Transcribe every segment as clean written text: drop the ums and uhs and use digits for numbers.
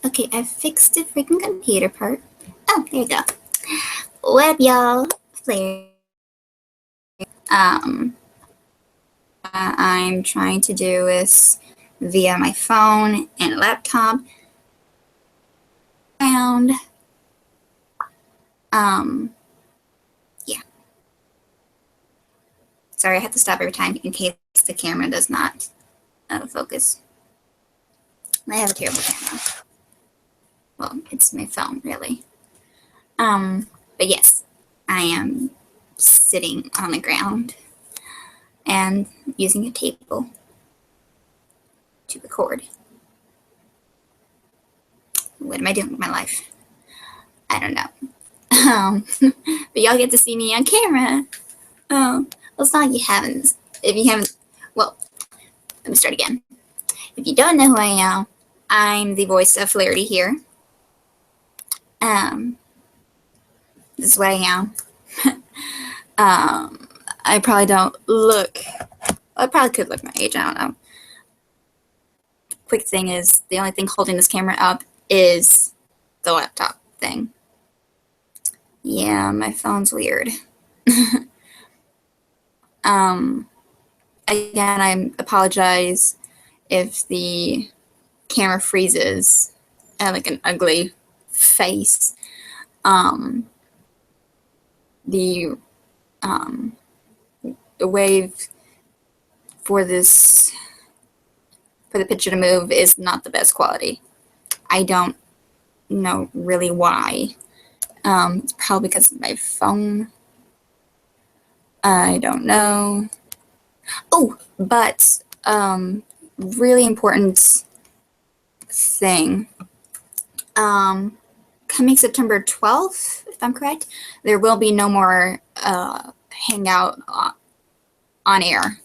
Okay, I fixed the freaking computer part. Oh, there you go. What up, y'all? Flarity. I'm trying to do this via my phone and laptop. And, yeah. Sorry, I have to stop every time in case the camera does not focus. I have a terrible camera. Well, it's my phone, really. But yes, I am sitting on the ground and using a table to record. What am I doing with my life? I don't know. But y'all get to see me on camera. Well, it's not like you haven't. If you haven't, well, let me start again. If you don't know who I am, I'm the voice of Flarity here. This is what I am. I probably don't look, I probably could look my age, I don't know. Quick thing is, the only thing holding this camera up is the laptop thing. Yeah, my phone's weird. Again, I apologize if the camera freezes at like an ugly face. The wave for this, for the picture to move is not the best quality. I don't know really why. It's probably because of my phone. I don't know. Oh, but really important thing. Coming September 12th, if I'm correct, there will be no more Hangout on air.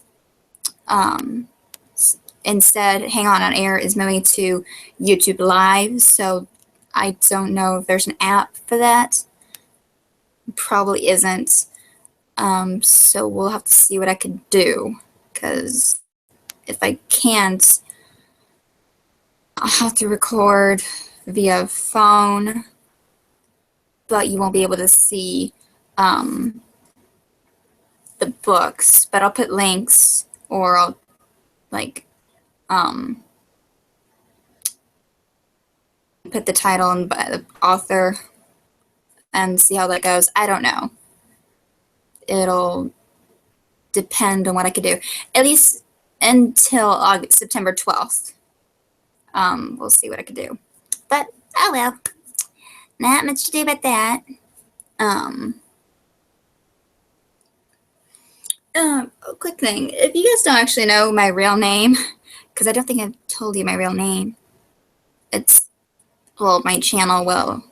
Instead, Hangout on Air is moving to YouTube Live, so I don't know if there's an app for that. Probably isn't. So we'll have to see what I could do, because if I can't, I'll have to record via phone, but you won't be able to see the books, but I'll put links, or I'll like put the title and the author and see how that goes. I don't know. It'll depend on what I could do, at least until September 12th. We'll see what I could do, but oh well, not much to do about that. A quick thing, if you guys don't actually know my real name, because I don't think I've told you my real name, it's, well, my channel will,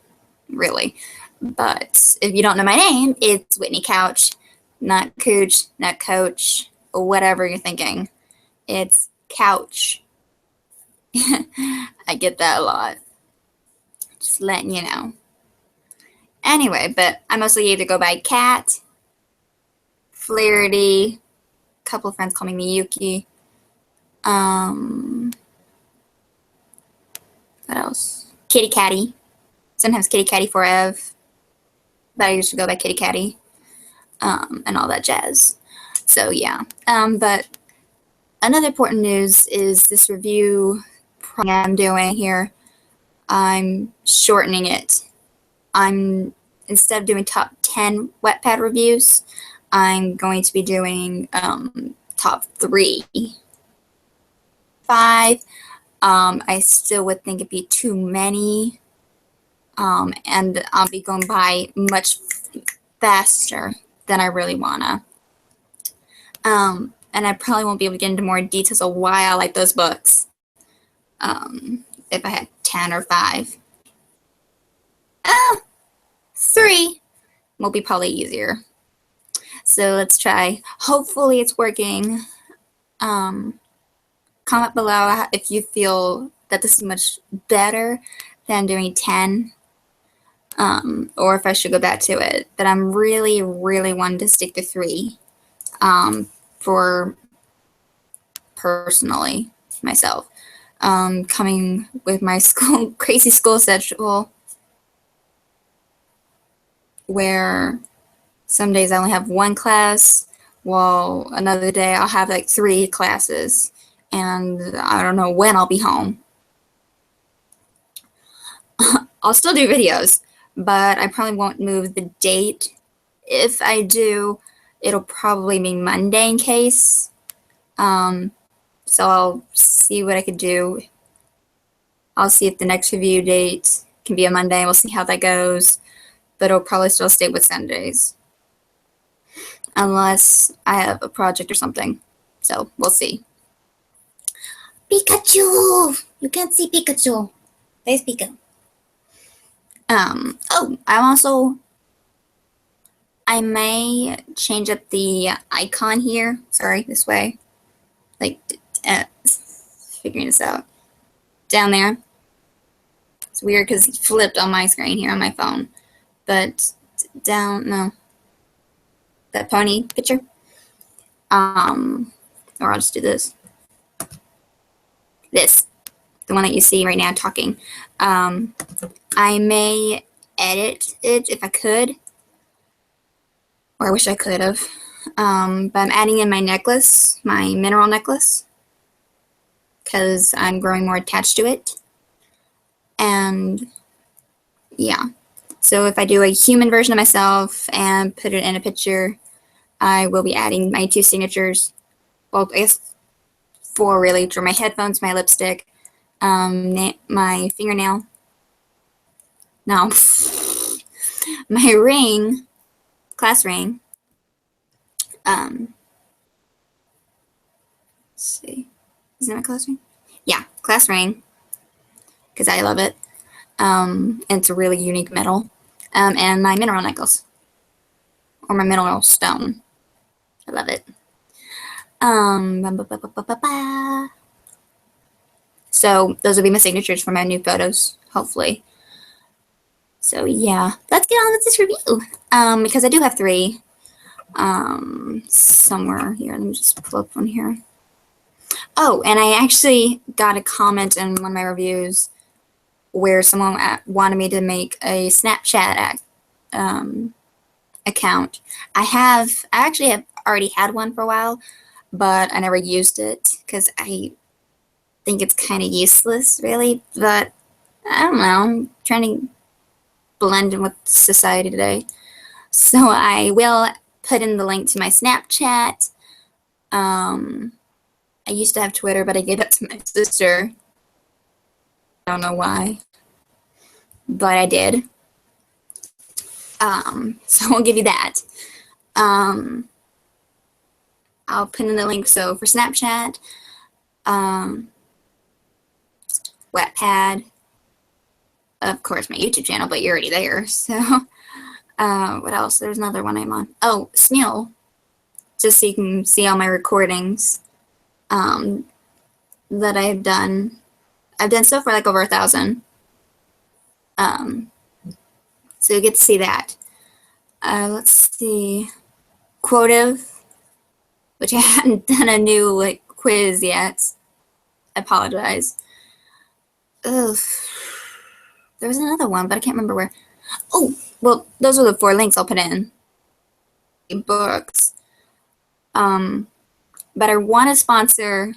really, but if you don't know my name, it's Whitney Couch, not Cooch, not Coach, or whatever you're thinking. It's Couch. I get that a lot. Just letting you know. Anyway, but I mostly either go by Cat, Flarity, a couple of friends call me Miyuki. What else? Kitty Catty. Sometimes Kitty Catty Forever, but I usually go by Kitty Catty, and all that jazz. So yeah. But another important news is this review I'm doing here. I'm shortening it. Instead of doing top 10 Wattpad reviews, I'm going to be doing top 3. 5. I still would think it'd be too many, and I'll be going by much faster than I really wanna. And I probably won't be able to get into more details of why I like those books. If I had 10 or 5. 3 will be probably easier. So let's try. Hopefully it's working. Comment below if you feel that this is much better than doing 10, or if I should go back to it. But I'm really, really wanting to stick to 3 for personally myself. coming with my school crazy school schedule, where some days I only have one class, while another day I'll have like 3 classes, and I don't know when I'll be home. I'll still do videos, but I probably won't move the date. If I do, it'll probably be Monday in case. So I'll see what I could do. I'll see if the next review date can be a Monday. We'll see how that goes. But it'll probably still stay with Sundays. Unless I have a project or something. So we'll see. Pikachu! You can't see Pikachu. There's Pikachu. Oh, I may change up the icon here. Sorry, this way. Like, figuring this out. Down there. It's weird because it flipped on my screen here on my phone. But down, no. That pony picture. Or I'll just do this. This. The one that you see right now talking. I may edit it if I could. Or I wish I could have. But I'm adding in my necklace, my mineral necklace, because I'm growing more attached to it. And yeah. So if I do a human version of myself and put it in a picture, I will be adding my 2 signatures. Well, I guess 4 really, for my headphones, my lipstick, my fingernail. No. My ring, class ring. Let's see. Is that my class ring? Yeah, class ring. Because I love it. It's a really unique metal. And my mineral necklace. Or my mineral stone. I love it. So those will be my signatures for my new photos, hopefully. So yeah, let's get on with this review. Because I do have 3. Somewhere here. Let me just pull up one here. Oh, and I actually got a comment in one of my reviews where someone wanted me to make a Snapchat account. I actually have already had one for a while, but I never used it because I think it's kind of useless, really. But I don't know. I'm trying to blend in with society today. So I will put in the link to my Snapchat. I used to have Twitter, but I gave it to my sister. I don't know why, but I did. So I'll give you that. I'll put in the link. So for Snapchat, Wattpad, of course my YouTube channel, but you're already there. So what else? There's another one I'm on. Oh, Smule, just so you can see all my recordings that I've done. I've done so far like over 1,000. So you get to see that. Let's see. Quotev, which I hadn't done a new like quiz yet. I apologize. Ugh. There was another one, but I can't remember where. Oh, well, those are the 4 links I'll put in. Books. But I want to sponsor.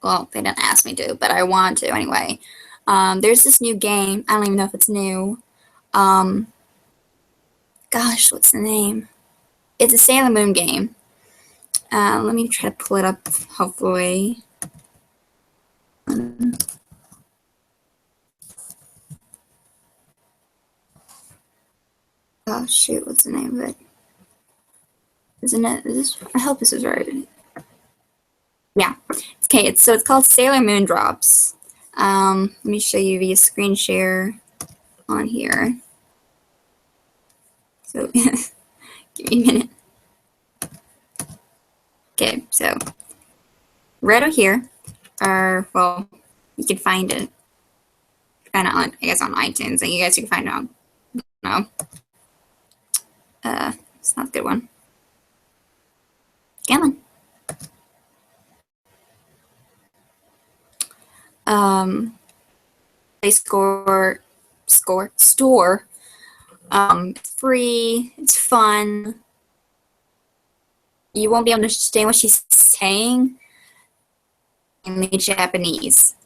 Well, they didn't ask me to, but I want to anyway. There's this new game. I don't even know if it's new. Gosh, what's the name? It's a Sailor Moon game. Let me try to pull it up, hopefully. Oh, shoot, what's the name of it? Isn't it? I hope this is right. Yeah. Okay, so it's called Sailor Moon Drops. Let me show you via screen share on here. So, give me a minute. Okay, so right over here are, well, you can find it kind of on, I guess, on iTunes, and you guys can find it on, no. It's not a good one. Come Play store. It's free. It's fun. You won't be able to understand what she's saying in the Japanese.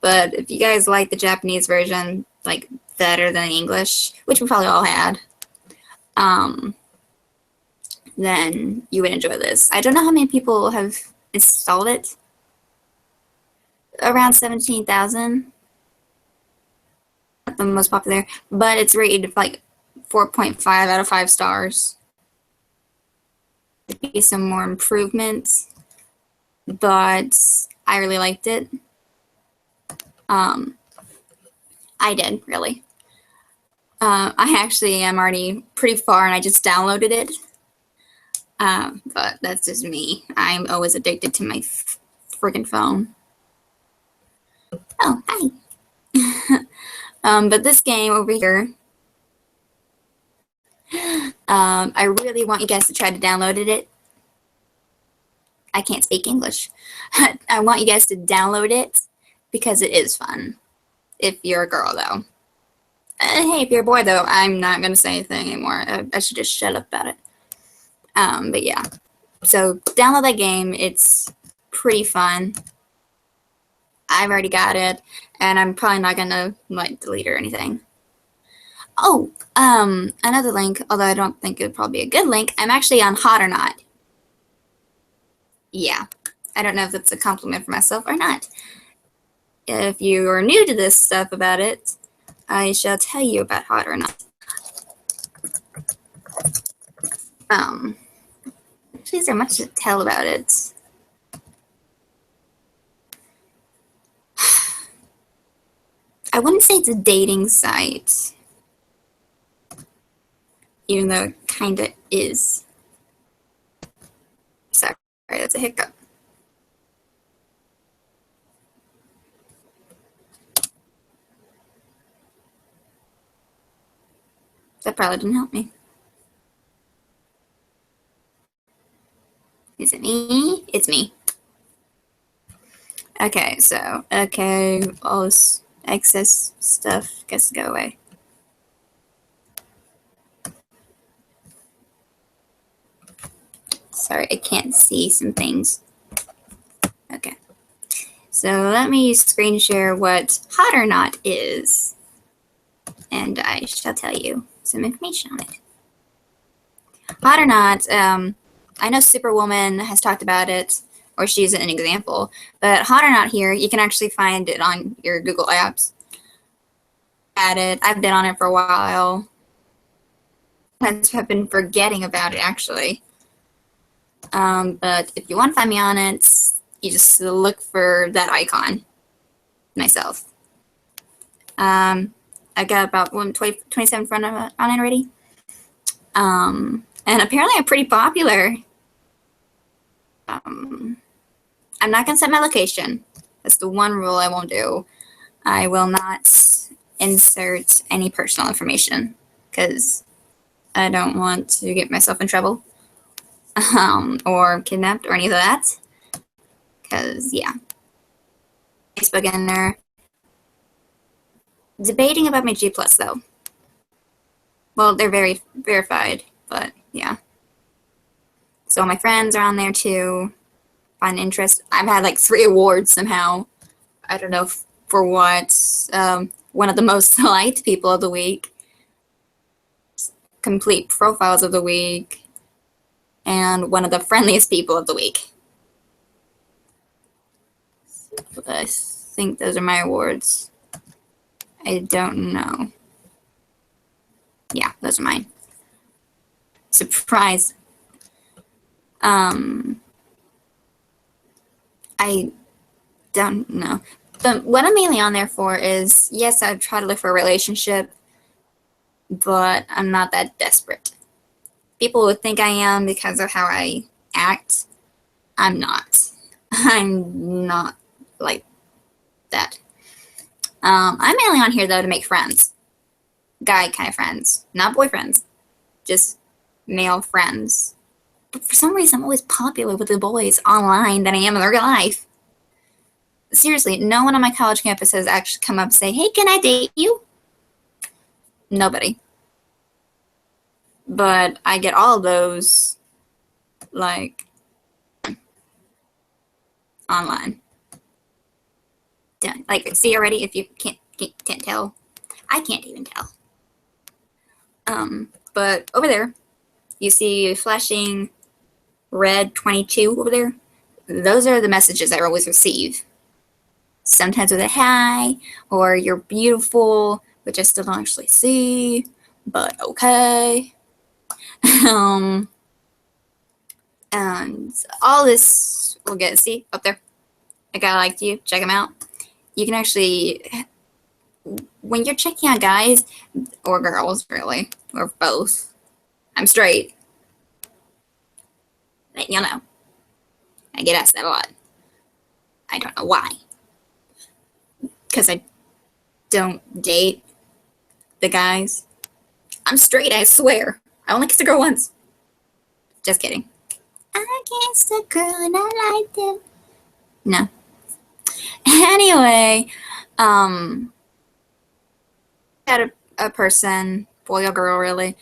But if you guys like the Japanese version, like, better than English, which we probably all had, then you would enjoy this. I don't know how many people have installed it. Around 17,000. Not the most popular, but it's rated like 4.5 out of 5 stars. There'd be some more improvements, but I really liked it. I did, really. I actually am already pretty far and I just downloaded it. But that's just me. I'm always addicted to my friggin' phone. Oh, hi. But this game over here, I really want you guys to try to download it. I can't speak English. I want you guys to download it because it is fun. If you're a girl, though. Hey, if you're a boy, though, I'm not going to say anything anymore. I should just shut up about it. But yeah. So download that game. It's pretty fun. I've already got it, and I'm probably not going to like delete or anything. Oh, another link, although I don't think it would probably be a good link. I'm actually on Hot or Not. Yeah. I don't know if that's a compliment for myself or not. If you are new to this stuff about it, I shall tell you about Hot or Not. Actually, is there much to tell about it? I wouldn't say it's a dating site, even though it kind of is. Sorry, that's a hiccup. That probably didn't help me. Is it me? It's me. Okay, so, all this excess stuff gets to go away. Sorry, I can't see some things. Okay. So let me screen share what Hot or Not is, and I shall tell you some information on it. Hot or Not, I know Superwoman has talked about it, or she's an example, but Hot or Not here, you can actually find it on your Google Apps. I've been on it for a while. I've been forgetting about it, actually. But if you want to find me on it, you just look for that icon, myself. I got about 27 friends on it already. And apparently I'm pretty popular. I'm not going to set my location. That's the one rule I won't do. I will not insert any personal information because I don't want to get myself in trouble or kidnapped or any of that. Because, yeah. Facebook in there. Debating about my G+, though. Well, they're very verified, but yeah. So my friends are on there too. Find interest. I've had like 3 awards somehow. I don't know for what. One of the most liked people of the week. Complete profiles of the week. And one of the friendliest people of the week. I think those are my awards. I don't know. Yeah, those are mine. Surprise. I don't know. But what I'm mainly on there for is, yes, I try to look for a relationship, but I'm not that desperate. People would think I am because of how I act. I'm not. I'm not like that. I'm mainly on here, though, to make friends. Guy kind of friends. Not boyfriends. Just male friends. But for some reason, I'm always popular with the boys online than I am in real life. seriously, no one on my college campus has actually come up and say, "Hey, can I date you?" Nobody. But I get all of those, like, online. Done. Like, see already, if you can't tell. I can't even tell. But over there, you see flashing red 22 over there. Those are the messages I always receive. Sometimes with a hi, or you're beautiful, which I still don't actually see, but okay. um, and all this we'll get. See up there, a guy liked you. Check him out. You can actually, when you're checking out guys or girls, really, or both. I'm straight. You know, I get asked that a lot. I don't know why. Because I don't date the guys. I'm straight, I swear. I only kissed a girl once. Just kidding. I kissed a girl and I liked him. No. Anyway, had a person, boy or girl really,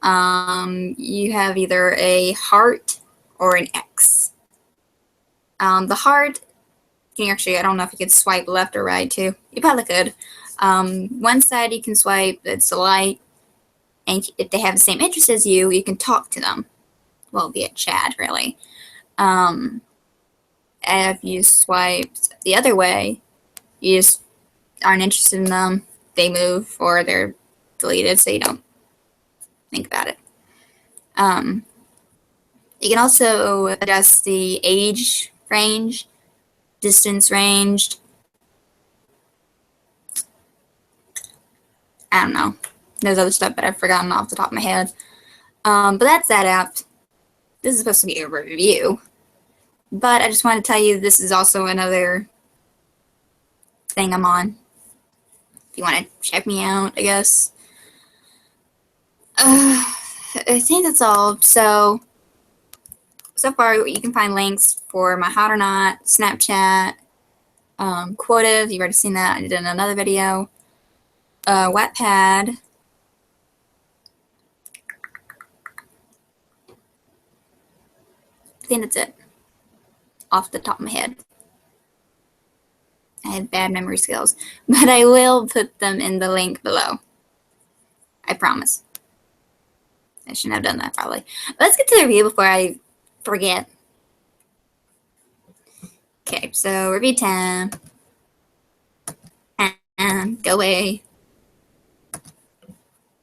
you have either a heart or an X. The heart, you can actually, I don't know if you could swipe left or right too. You probably could. One side you can swipe, it's a light, and if they have the same interest as you, you can talk to them. Well, via chat, really. If you swiped the other way, you just aren't interested in them. They move or they're deleted, so you don't think about it. You can also adjust the age range, distance range. I don't know. There's other stuff, but I've forgotten off the top of my head. But that's that app. This is supposed to be a review. But I just want to tell you this is also another thing I'm on. If you want to check me out, I guess. I think that's all. So far you can find links for my Hot or Not, Snapchat, Quotev, you've already seen that. I did in another video. Wattpad. I think that's it. Off the top of my head. I have bad memory skills, but I will put them in the link below. I promise. I shouldn't have done that probably. Let's get to the review before I forget. Okay, so review time. And go away.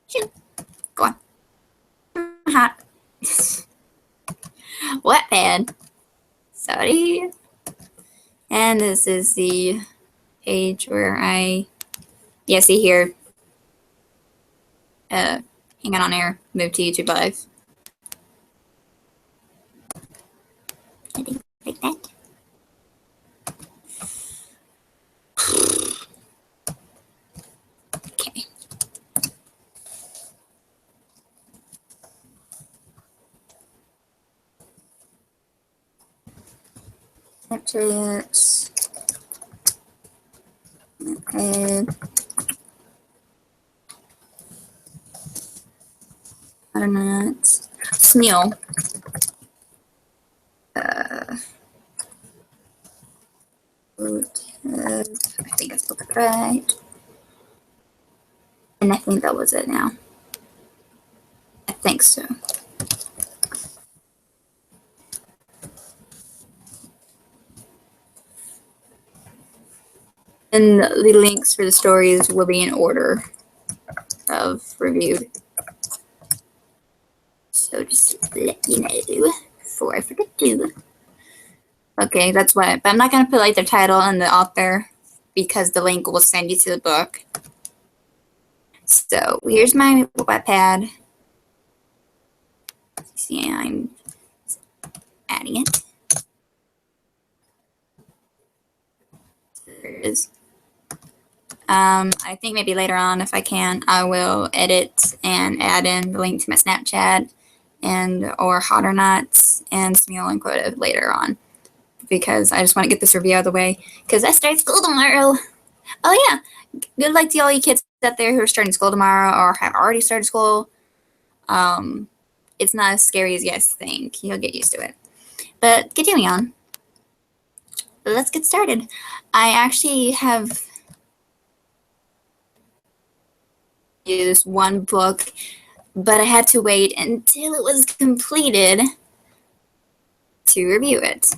Shoot. Go on. Hot. Wattpad. Sorry. And this is the page where see here. Hang on air. Move to YouTube Live. I think like that. Okay. Snapchat. Okay. I don't know. Smule. I think I spelled it right. And I think that was it now. I think so. And the links for the stories will be in order of reviewed. So just let you know before I forget to. Okay, that's what. But I'm not going to put like the title and the author because the link will send you to the book. So here's my Wattpad. See, I'm adding it. There it is. I think maybe later on, if I can, I will edit and add in the link to my Snapchat and or Hot or Nots and Smule and Quotev later on. because I just want to get this review out of the way because I start school tomorrow. Oh yeah, good luck to all you kids out there who are starting school tomorrow or have already started school. It's not as scary as you guys think. You'll get used to it. But continuing on, let's get started. I actually have used one book, but I had to wait until it was completed to review it.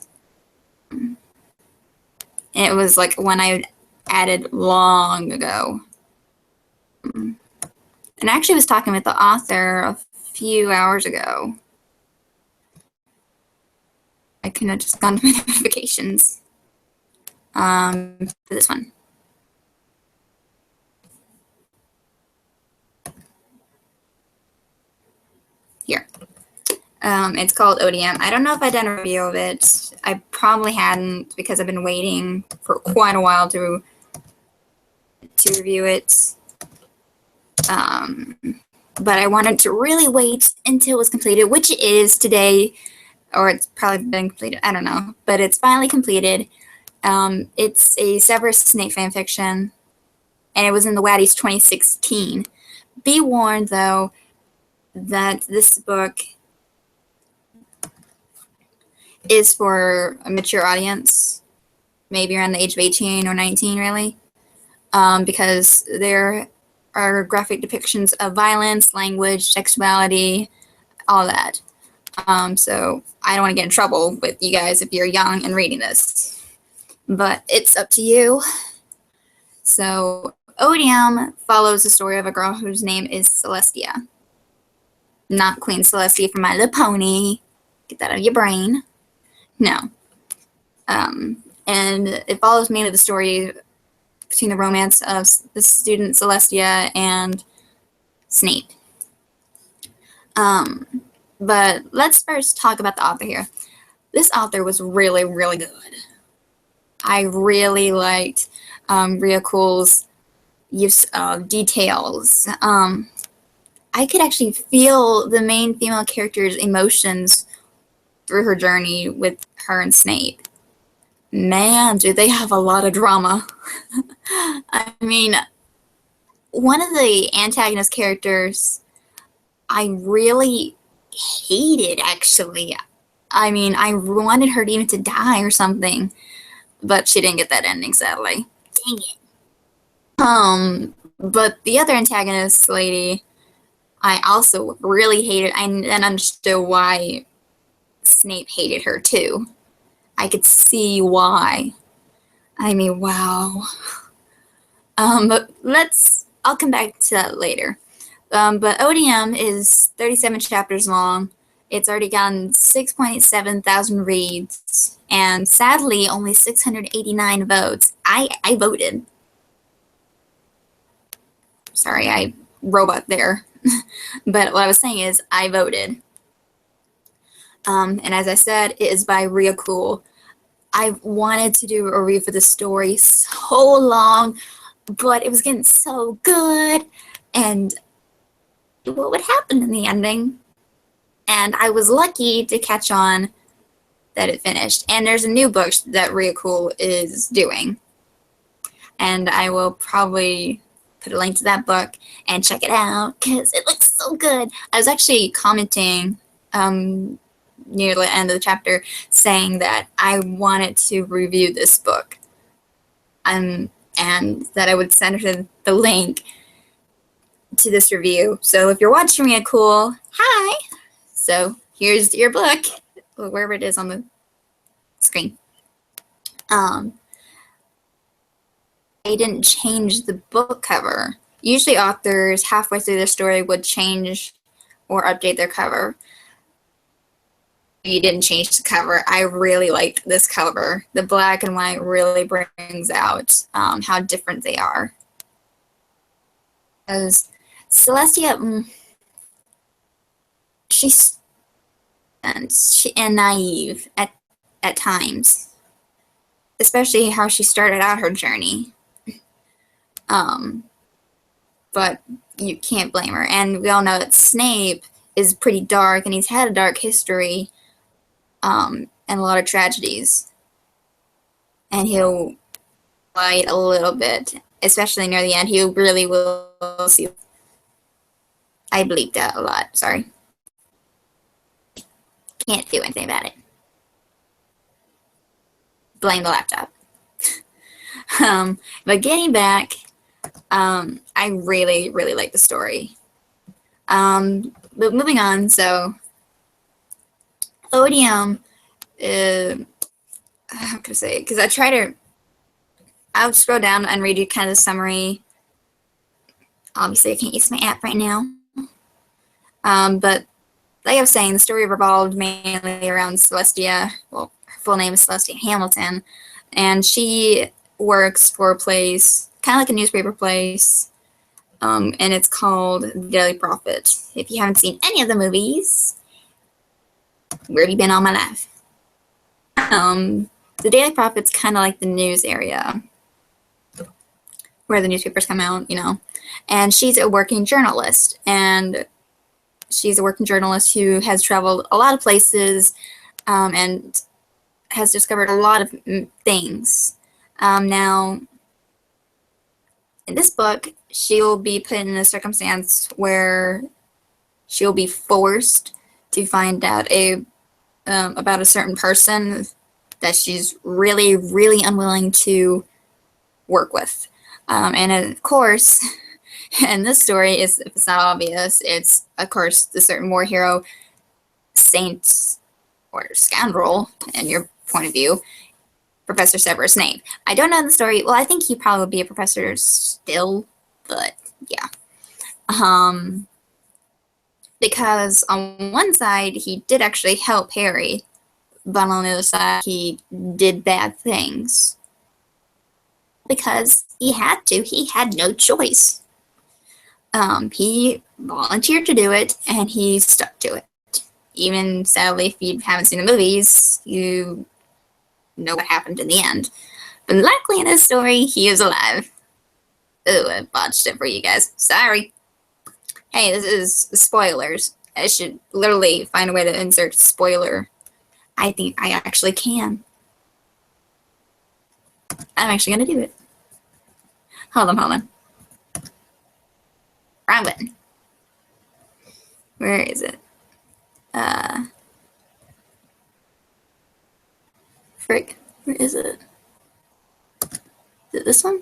It was like one I added long ago. And I actually was talking with the author a few hours ago. I couldn't have just gone to my notifications for this one. Here. It's called ODM. I don't know if I've done a review of it. I probably hadn't because I've been waiting for quite a while to review it. But I wanted to really wait until it was completed, which it is today, or it's probably been completed. I don't know, but it's finally completed. It's a Severus Snape fanfiction, and it was in the Waddies 2016. Be warned, though, that this book is for a mature audience, maybe around the age of 18 or 19, really, because there are graphic depictions of violence, language, sexuality, all that. So I don't want to get in trouble with you guys if you're young and reading this, but it's up to you. So ODM follows the story of a girl whose name is Celestia. Not Queen Celestia from My Little Pony. Get that out of your brain. No. And it follows mainly the story between the romance of the student Celestia and Snape. But let's first talk about the author here. This author was really, really good. I really liked Rhea Cool's use of details. I could actually feel the main female character's emotions through her journey with her and Snape. Man, do they have a lot of drama. I mean, one of the antagonist characters I really hated, actually. I mean, I wanted her even to die or something, but she didn't get that ending, sadly. Dang it. But the other antagonist lady, I also really hated, and understood why Snape hated her too. I could see why. I mean, wow. But I'll come back to that later. But ODM is 37 chapters long. It's already gotten 6.7 thousand reads, and sadly, only 689 votes. I voted. Sorry, I robot there. But what I was saying is, I voted. And as I said, it is by Rhea Cool. I wanted to do a review for the story so long, but it was getting so good, and what would happen in the ending? And I was lucky to catch on that it finished. And there's a new book that Rhea Cool is doing, and I will probably put a link to that book and check it out because it looks so good. I was actually commenting near the end of the chapter saying that I wanted to review this book, and that I would send her the link to this review. So if you're watching me, cool, hi. So here's your book, wherever it is on the screen. I didn't change the book cover. Usually authors halfway through their story would change or update their cover. You didn't change the cover. I really liked this cover. The black and white really brings out how different they are. Because Celestia, she's and naive at times, especially how she started out her journey. But you can't blame her. And we all know that Snape is pretty dark, and he's had a dark history, and a lot of tragedies. and he'll fight a little bit, especially near the end. He really will see. I bleeped out a lot. Sorry. Can't do anything about it. Blame the laptop. But getting back, I really, really like the story. But moving on, so Odium, how can I say it? Because I'll scroll down and read you kind of the summary. Obviously, I can't use my app right now. But like I was saying, the story revolved mainly around Celestia. Well, her full name is Celestia Hamilton, and she works for a place, kind of like a newspaper place, and it's called The Daily Prophet. If you haven't seen any of the movies, where have you been all my life? The Daily Prophet's kind of like the news area, where the newspapers come out, you know. And she's a working journalist, and she's a working journalist who has traveled a lot of places and has discovered a lot of things. Now, in this book, she'll be put in a circumstance where she'll be forced to find out about a certain person that she's really, really unwilling to work with. And of course, in this story, if it's not obvious, it's, of course, the certain war hero, saint, or scoundrel, in your point of view, Professor Severus Snape. I don't know the story. Well, I think he probably would be a professor still, but yeah. Because on one side, he did actually help Harry, but on the other side, he did bad things. Because he had to. He had no choice. He volunteered to do it, and he stuck to it. Even, sadly, if you haven't seen the movies, you know what happened in the end. But luckily in this story, he is alive. Ooh, I botched it for you guys. Sorry. Hey, this is spoilers. I should literally find a way to insert spoiler. I think I actually can. I'm actually going to do it. Hold on. Wrong button. Where is it? Frick. Where is it? Is it this one?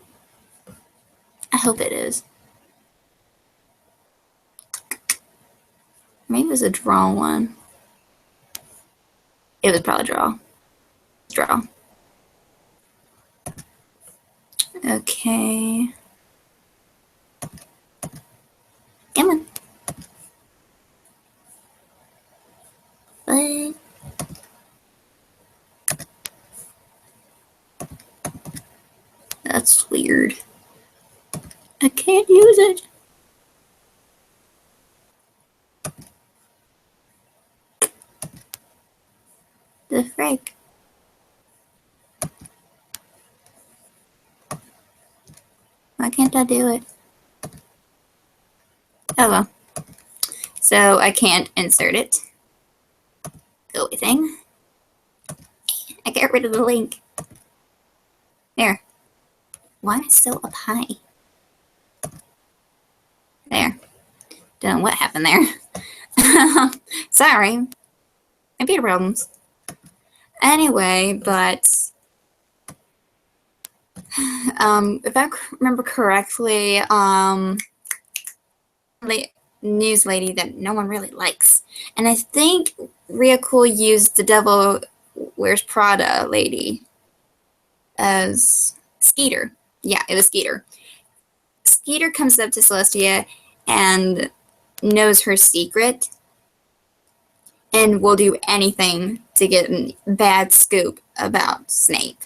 I hope it is. Maybe it was a draw one. It was probably draw. Draw. Okay. Come on. What? That's weird. I can't use it. The frick. Why can't I do it? Oh well. So I can't insert it. Go away thing. I got rid of the link. There. Why am I so up high? There. Don't know what happened there. Sorry. Computer problems. Anyway, but if I remember correctly, the news lady that no one really likes, and I think Riacool used the Devil Wears Prada lady as Skeeter. Yeah, it was Skeeter. Skeeter comes up to Celestia and knows her secret and will do anything to get a bad scoop about Snape.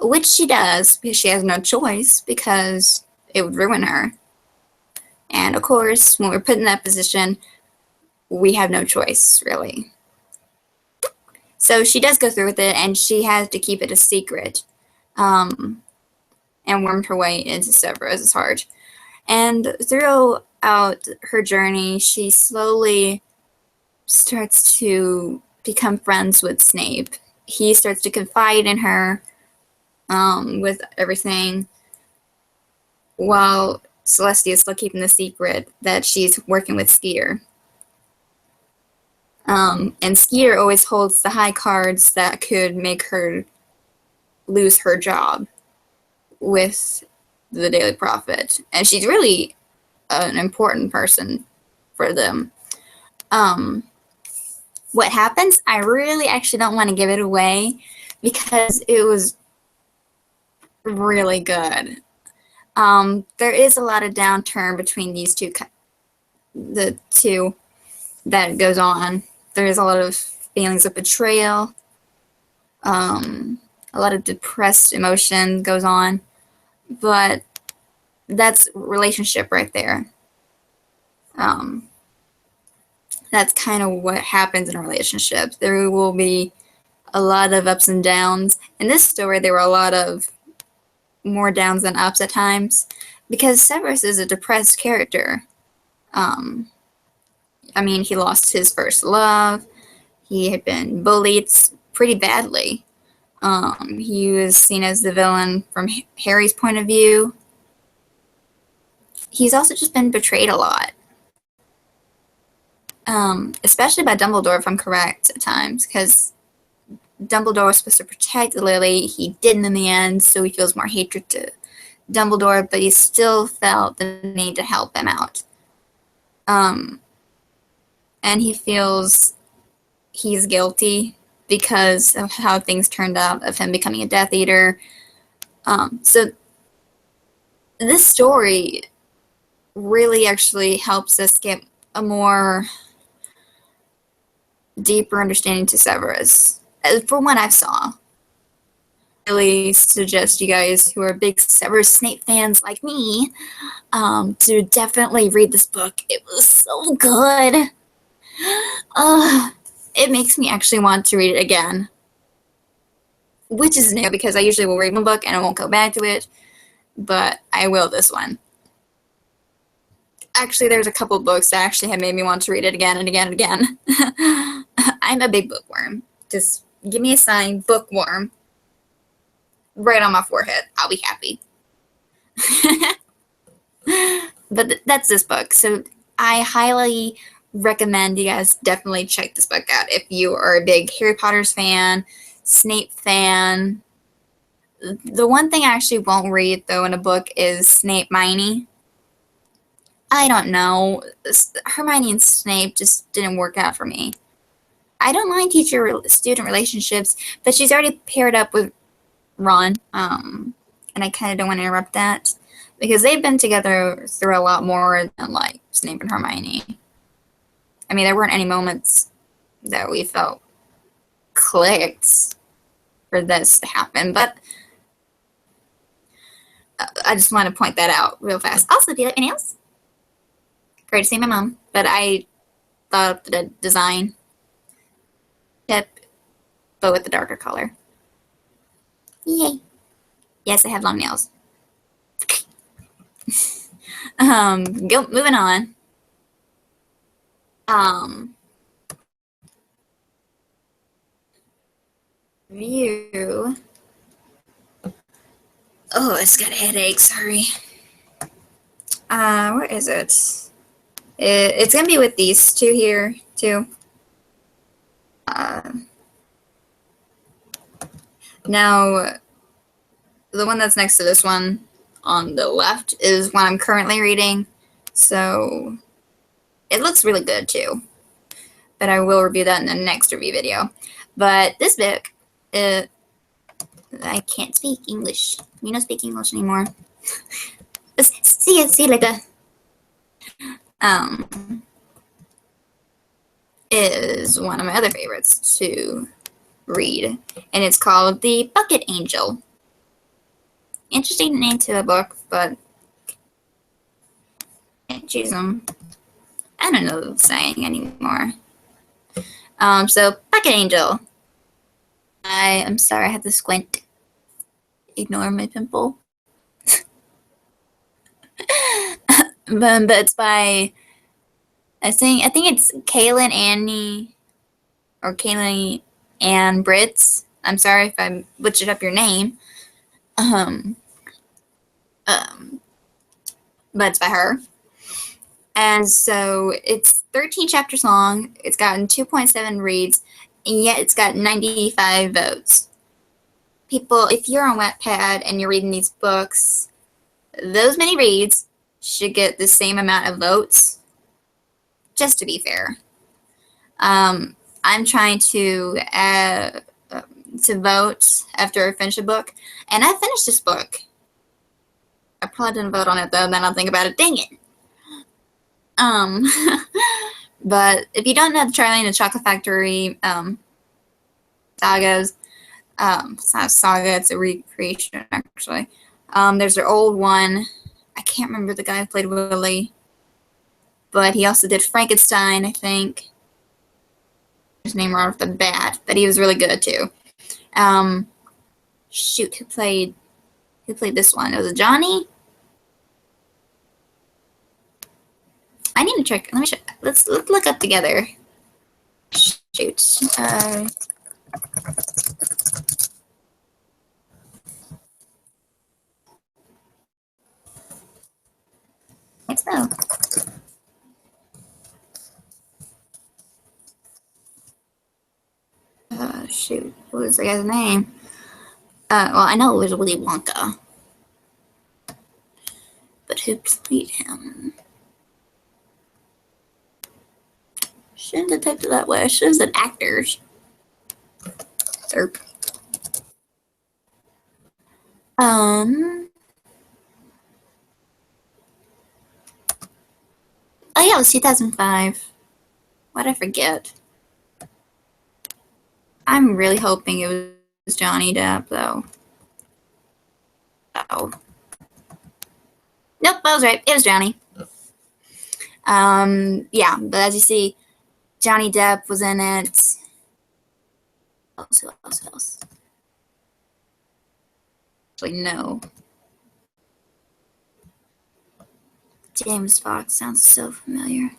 Which she does, because she has no choice, because it would ruin her. And of course, when we're put in that position, we have no choice, really. So she does go through with it, and she has to keep it a secret. And wormed her way into Severus's heart. And throughout her journey, she slowly starts to become friends with Snape. He starts to confide in her, with everything, while Celestia is still keeping the secret that she's working with Skeeter. And Skeeter always holds the high cards that could make her lose her job with the Daily Prophet. And she's really an important person for them. What happens, I really actually don't want to give it away because it was really good. There is a lot of downturn between these two, the two that goes on. There is a lot of feelings of betrayal. A lot of depressed emotion goes on, but that's relationship right there. That's kind of what happens in a relationship. There will be a lot of ups and downs. In this story, there were a lot of more downs than ups at times, because Severus is a depressed character. I mean, he lost his first love. He had been bullied pretty badly. He was seen as the villain from Harry's point of view. He's also just been betrayed a lot. Especially by Dumbledore, if I'm correct, at times, because Dumbledore was supposed to protect Lily. He didn't in the end, so he feels more hatred to Dumbledore, but he still felt the need to help him out. And he feels he's guilty because of how things turned out, of him becoming a Death Eater. So this story really actually helps us get a more deeper understanding to Severus, from what I've saw. I really suggest you guys who are big Severus Snape fans like me to definitely read this book. It was so good. It makes me actually want to read it again, which is new because I usually will read one book and I won't go back to it, but I will this one. Actually, there's a couple books that actually have made me want to read it again and again and again. I'm a big bookworm. Just give me a sign, bookworm, right on my forehead. I'll be happy. But that's this book. So I highly recommend you guys definitely check this book out if you are a big Harry Potter's fan, Snape fan. The one thing I actually won't read, though, in a book is Snape Miney. I don't know. Hermione and Snape just didn't work out for me. I don't mind teacher-student relationships, but she's already paired up with Ron, and I kind of don't want to interrupt that, because they've been together through a lot more than, like, Snape and Hermione. I mean, there weren't any moments that we felt clicked for this to happen, but I just want to point that out real fast. Also, do you like my nails? Great to see my mom, but I thought the design, yep, but with the darker color. Yay. Yes, I have long nails. Moving on. View. Oh, it's got a headache, sorry. Where is it? It's gonna be with these two here, too. Now, the one that's next to this one on the left is one I'm currently reading, so it looks really good, too. But I will review that in the next review video. But this book, I can't speak English. We don't speak English anymore. See you later. Is one of my other favorites to read, and it's called The Bucket Angel. Interesting name to a book, but can't choose them. I don't know the saying anymore. So Bucket Angel. I'm sorry, I had to squint. Ignore my pimple. But it's by, I think it's Kaylin Ann Brits. I'm sorry if I butchered up your name. Um, um, but it's by her. And so it's 13 chapters long. It's gotten 2.7 reads, and yet it's got 95 votes. People, if you're on Wattpad and you're reading these books, those many reads should get the same amount of votes, just to be fair. I'm trying to vote after I finish a book, and I finished this book. I probably didn't vote on it though. Then I'll think about it. Dang it. But if you don't know the Charlie and the Chocolate Factory sagas, it's not a saga, it's a recreation actually. There's their old one. I can't remember the guy who played Willie, but he also did Frankenstein, I think. His name right off the bat, but he was really good too. Shoot, who played this one? Was it Johnny? I need to check. Let me check. Let's look up together. Shoot. Let's go. Shoot. What was the guy's name? Well, I know it was Willy Wonka. But who played him? Shouldn't have typed it that way. I should have said actors. Derp. Oh yeah, it was 2005. Why'd I forget? I'm really hoping it was Johnny Depp, though. Oh. Nope, I was right. It was Johnny. Yeah, but as you see, Johnny Depp was in it. Who else? Actually, no. James Fox sounds so familiar.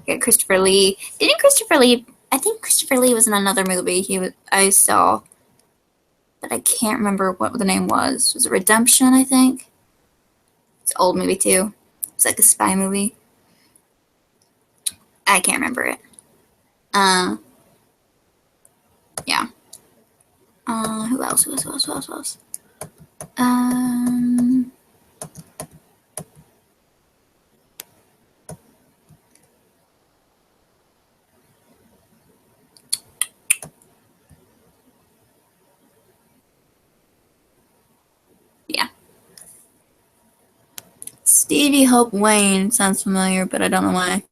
Yeah, Christopher Lee. I think Christopher Lee was in another movie I saw, but I can't remember what the name was. Was it Redemption, I think? It's an old movie, too. It's like a spy movie. I can't remember it. Yeah. Who else? Yeah. Stevie Hope Wayne sounds familiar, but I don't know why.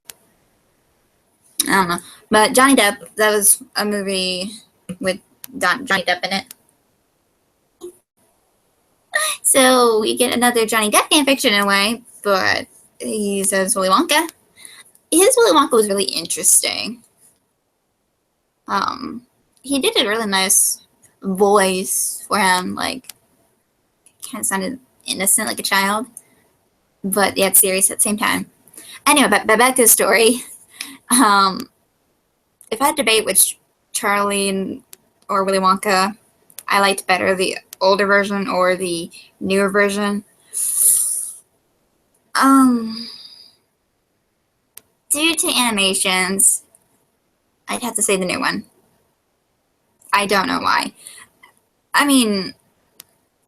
I don't know. But Johnny Depp, that was a movie with Johnny Depp in it. So we get another Johnny Depp fanfiction in a way, but he says Willy Wonka. His Willy Wonka was really interesting. He did a really nice voice for him, like kind of sounded innocent, like a child, but yet serious at the same time. Anyway, but back to the story. If I had to debate which Charlie or Willy Wonka I liked better, the older version or the newer version, due to animations, I'd have to say the new one. I don't know why. I mean,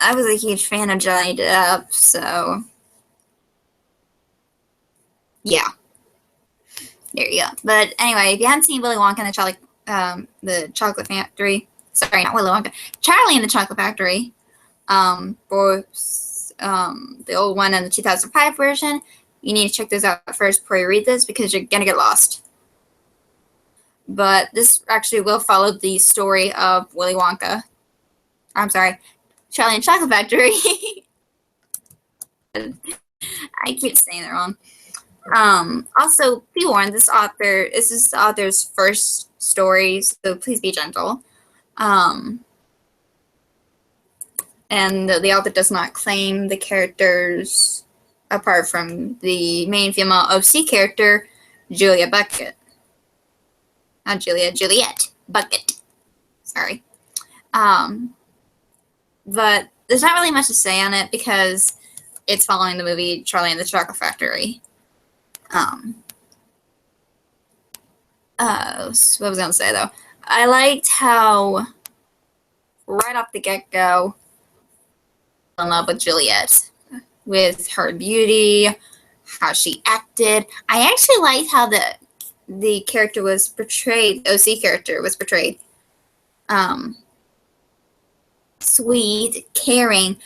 I was a huge fan of Johnny Depp, so yeah. There you go. But anyway, if you haven't seen Willy Wonka and the Chocolate Factory, sorry, not Willy Wonka, Charlie and the Chocolate Factory, both the old one and the 2005 version, you need to check those out first before you read this because you're gonna get lost. But this actually will follow the story of Willy Wonka. I'm sorry, Charlie and Chocolate Factory. I keep saying it wrong. Also, be warned, this is the author's first story, so please be gentle. And the author does not claim the characters apart from the main female OC character, Julia Bucket. Not Julia, Juliet Bucket. Sorry. but there's not really much to say on it because it's following the movie Charlie and the Chocolate Factory. So what was I going to say, though? I liked how, right off the get-go, in love with Juliet, with her beauty, how she acted. I actually liked how the character was portrayed, the OC character was portrayed. Sweet, caring,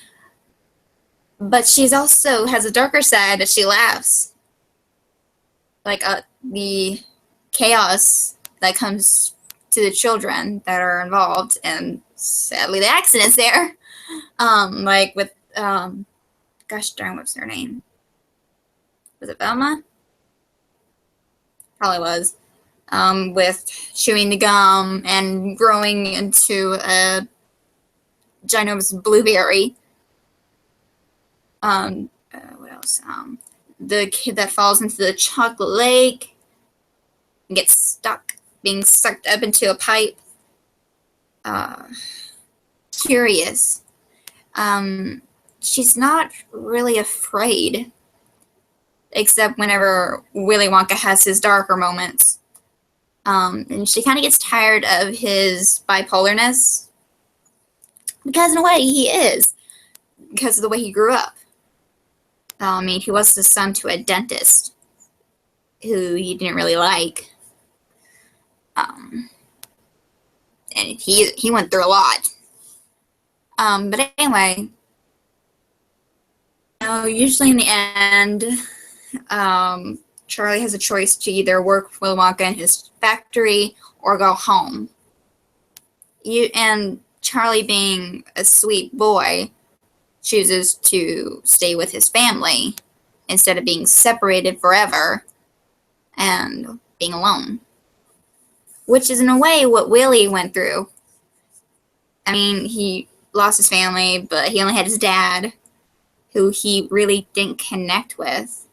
but she's also has a darker side that she laughs. Like the chaos that comes to the children that are involved, and sadly the accidents there. Like with gosh darn, what's her name? Was it Velma? Probably was. With chewing the gum and growing into a ginormous blueberry. What else? The kid that falls into the chocolate lake and gets stuck, being sucked up into a pipe. Curious. She's not really afraid, except whenever Willy Wonka has his darker moments. And she kind of gets tired of his bipolarness, because in a way he is, because of the way he grew up. I mean, he was the son to a dentist who he didn't really like. And he went through a lot. But anyway, usually in the end, Charlie has a choice to either work with Willy Wonka in his factory or go home. And Charlie, being a sweet boy, chooses to stay with his family instead of being separated forever and being alone. Which is in a way what Willy went through. I mean, he lost his family, but he only had his dad, who he really didn't connect with.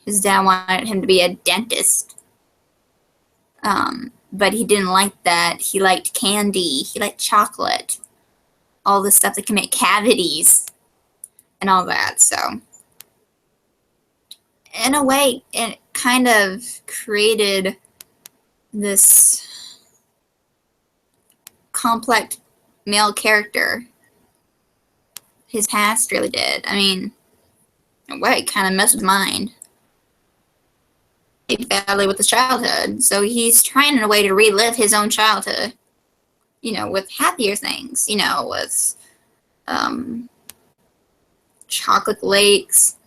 His dad wanted him to be a dentist. But he didn't like that. He liked candy. He liked chocolate. All the stuff that can make cavities and all that. So, in a way, it kind of created this complex male character. His past really did. I mean, in a way, it kind of messed with his mind badly with his childhood. So he's trying in a way to relive his own childhood, with happier things, with chocolate lakes,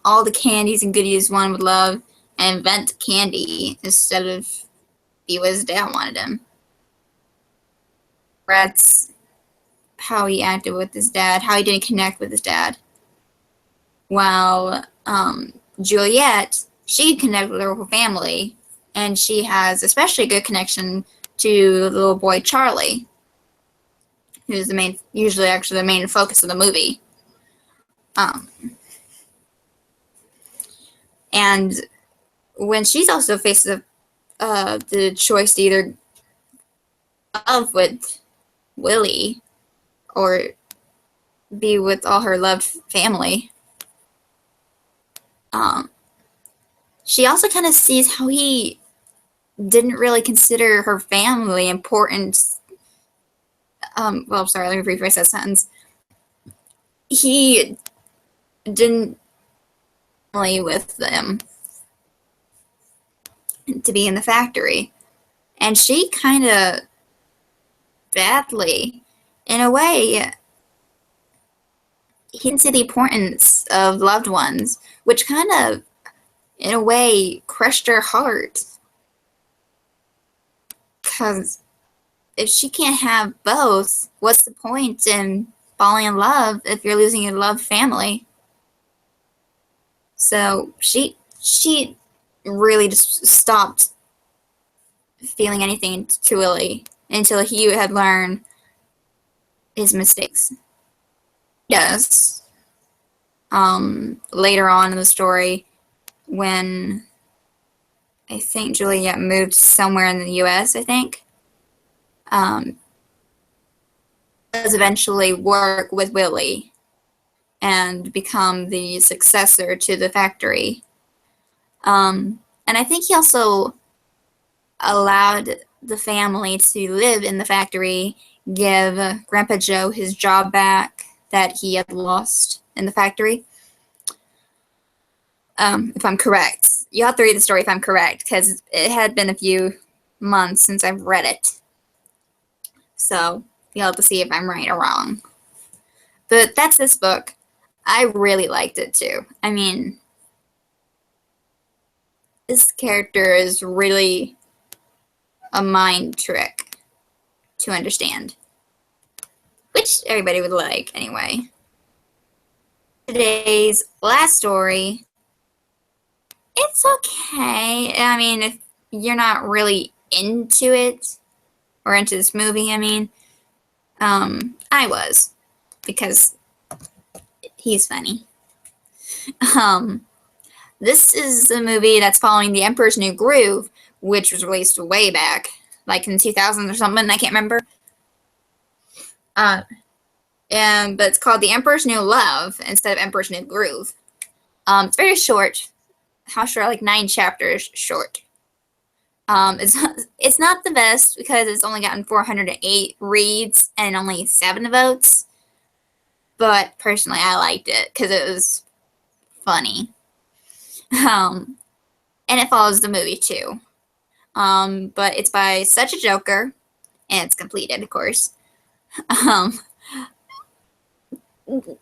all the candies and goodies one would love, and invent candy instead of be what his dad wanted him. That's how he acted with his dad, how he didn't connect with his dad. While Juliet, she connected with her whole family, and she has especially a good connection to the little boy Charlie, who's usually actually the main focus of the movie. And when she's also faced the choice to either love with Willy or be with all her loved family, she also kind of sees how he didn't really consider her family important. Sorry, let me rephrase that sentence. He didn't family with them to be in the factory. And she kind of badly, in a way, he didn't see the importance of loved ones, which kind of, in a way, crushed her heart. Because if she can't have both, what's the point in falling in love if you're losing your loved family? So she really just stopped feeling anything to Willy until he had learned his mistakes. Yes. Later on in the story, when I think Juliet moved somewhere in the U.S., I think. does eventually work with Willie and become the successor to the factory. And I think he also allowed the family to live in the factory, give Grandpa Joe his job back that he had lost in the factory. If I'm correct. You'll have to read the story if I'm correct, because it had been a few months since I've read it. So you'll have to see if I'm right or wrong. But that's this book. I really liked it too. I mean, this character is really a mind trick to understand, which everybody would like anyway. Today's last story, it's okay. I mean, if you're not really into it, or into this movie, I mean, I was, because he's funny. This is a movie that's following The Emperor's New Groove, which was released way back, like in 2000 or something, I can't remember. But it's called The Emperor's New Love instead of Emperor's New Groove. It's very short. How short? Like 9 chapters short. It's not the best because it's only gotten 408 reads and only 7 votes. But personally, I liked it because it was funny. And it follows the movie too. But it's by Such a Joker, and it's completed, of course.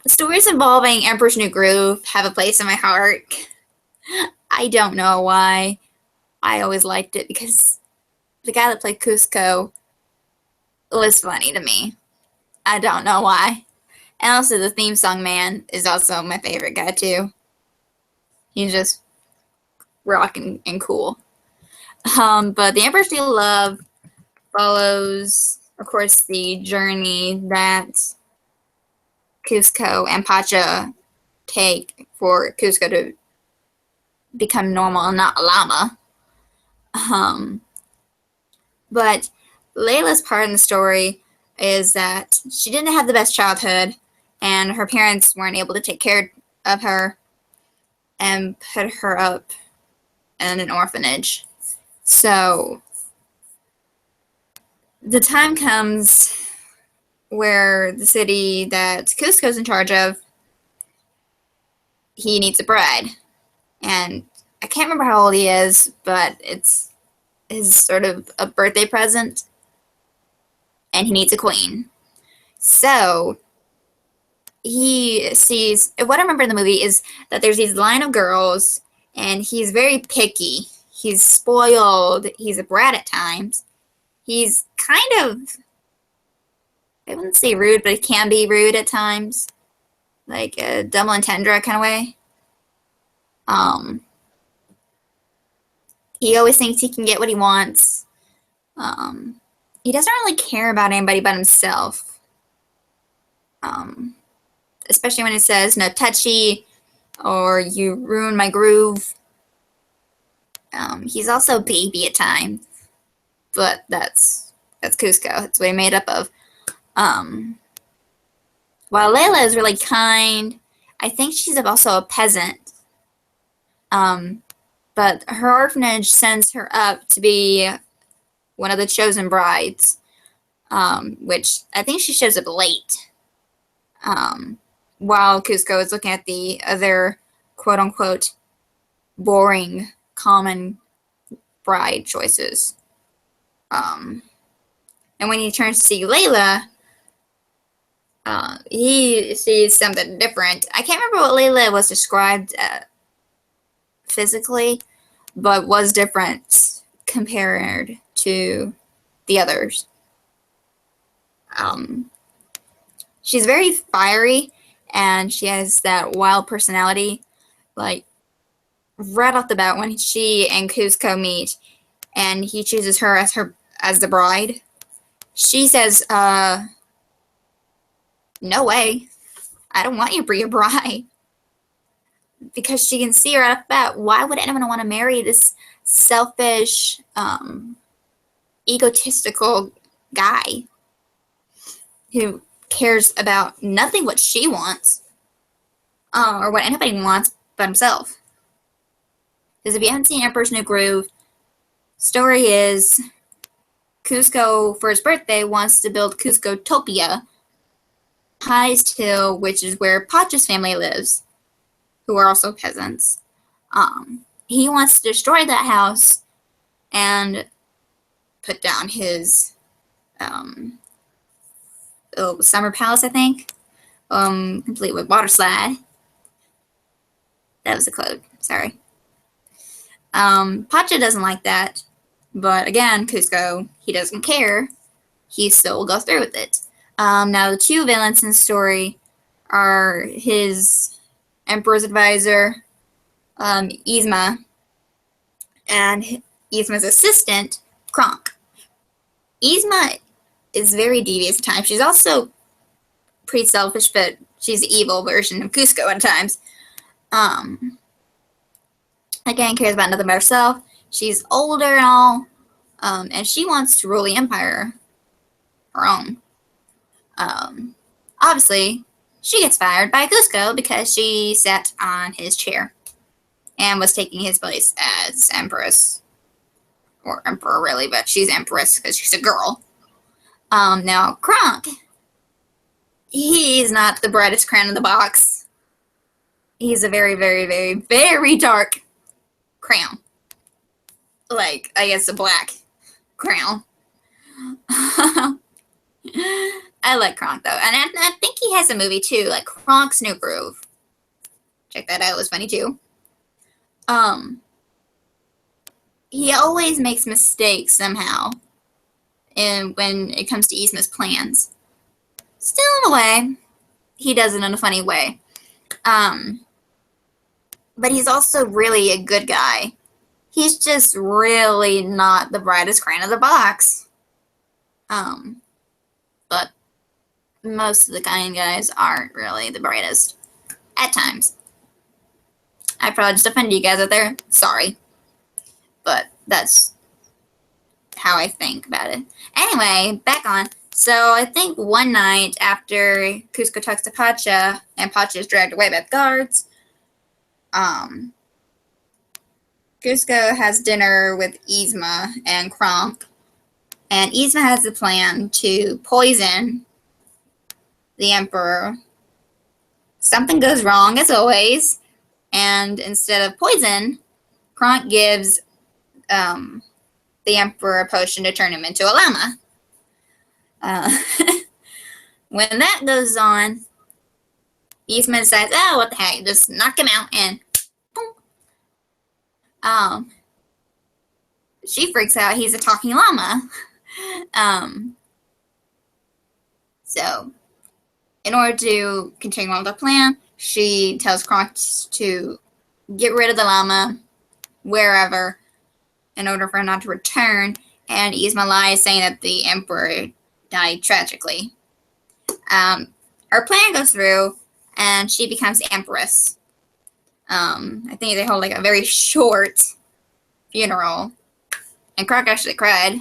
Stories involving Emperor's New Groove have a place in my heart. I don't know why. I always liked it because the guy that played Cusco was funny to me. I don't know why. And also the theme song man is also my favorite guy too. He's just rocking and cool. But The Emperor's New Love follows, of course, the journey that Cusco and Pacha take for Cusco to become normal and not a llama. But Layla's part in the story is that she didn't have the best childhood, and her parents weren't able to take care of her and put her up in an orphanage. So the time comes where the city that Cusco's in charge of, he needs a bride. And I can't remember how old he is, but it's his sort of a birthday present. And he needs a queen. So he sees, what I remember in the movie is that there's these line of girls, and he's very picky. He's spoiled. He's a brat at times. He's kind of, I wouldn't say rude, but he can be rude at times. Like a double entendre kind of way. He always thinks he can get what he wants. He doesn't really care about anybody but himself. Especially when it says no touchy or you ruin my groove. He's also a baby at times, but that's Cusco. That's what he's made up of. While Layla is really kind, I think she's also a peasant. But her orphanage sends her up to be one of the chosen brides, which I think she shows up late. While Cusco is looking at the other quote-unquote boring, common bride choices. And when he turns to see Layla, he sees something different. I can't remember what Layla was described physically, but was different compared to the others. She's very fiery, and she has that wild personality. Like, right off the bat, when she and Cusco meet, and he chooses her as the bride, she says, no way. I don't want you to be a bride. Because she can see right off the bat, why would anyone want to marry this selfish, egotistical guy who cares about nothing what she wants, or what anybody wants but himself. Because if you haven't seen Emperor's New Groove, story is Cusco, for his birthday, wants to build Cusco-topia, highest hill, which is where Pacha's family lives, who are also peasants. He wants to destroy that house and put down his summer palace, I think, complete with water slide. That was a quote. Sorry. Pacha doesn't like that, but again, Cusco, he doesn't care. He still will go through with it. Now, the two villains in the story are his Emperor's advisor, Yzma, and Yzma's assistant, Kronk. Yzma is very devious at times. She's also pretty selfish, but she's the evil version of Cusco at times. Again, cares about nothing but herself. She's older and all, and she wants to rule the empire her own. Obviously, she gets fired by Cusco because she sat on his chair and was taking his place as empress. Or emperor, really, but she's empress because she's a girl. Now, Kronk, he's not the brightest crown in the box. He's a very, very, very, very dark crown. Like, I guess a black crown. I like Kronk, though. And I think he has a movie, too, like Kronk's New Groove. Check that out. It was funny, too. He always makes mistakes somehow when it comes to Yzma's plans. Still, in a way, he does it in a funny way. But he's also really a good guy. He's just really not the brightest crown of the box. But most of the kind guys aren't really the brightest. At times. I probably just offended you guys out there. Sorry. But that's how I think about it. Anyway, back on. So I think one night after Cusco talks to Pacha, and Pacha is dragged away by the guards, Cusco has dinner with Yzma and Kronk, and Yzma has a plan to poison the Emperor. Something goes wrong, as always, and instead of poison, Kronk gives the Emperor a potion to turn him into a llama. When that goes on, Yzma decides, oh, what the heck, just knock him out, and boom. She freaks out, he's a talking llama. So, in order to continue on with the plan, she tells Kronk to get rid of the llama wherever in order for him not to return, and Yzma lies, saying that the Emperor died tragically. Her plan goes through, and she becomes the Empress. I think they hold like a very short funeral, and Kronk actually cried.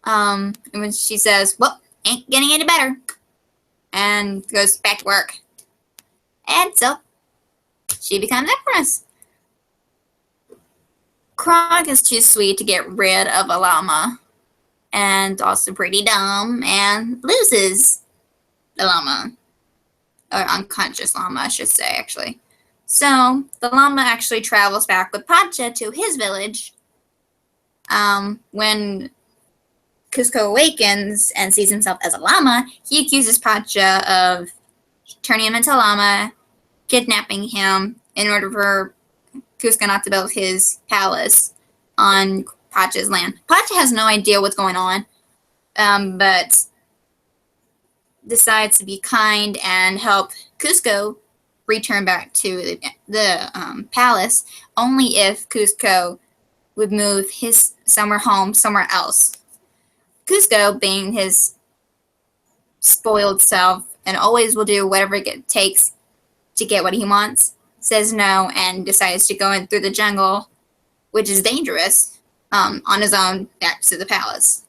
And when she says, well, ain't getting any better, and goes back to work. And so, she becomes Empress. Kronk is too sweet to get rid of a llama, and also pretty dumb, and loses the llama. Or unconscious llama, I should say, actually. So, the llama actually travels back with Pacha to his village. When Cusco awakens and sees himself as a llama, he accuses Pacha of turning him into a llama, kidnapping him in order for Cusco not to build his palace on Pacha's land. Pacha has no idea what's going on, but decides to be kind and help Cusco return back to the palace, only if Cusco would move his summer home somewhere else. Cusco, being his spoiled self and always will do whatever it takes to get what he wants, says no and decides to go in through the jungle, which is dangerous, on his own back to the palace.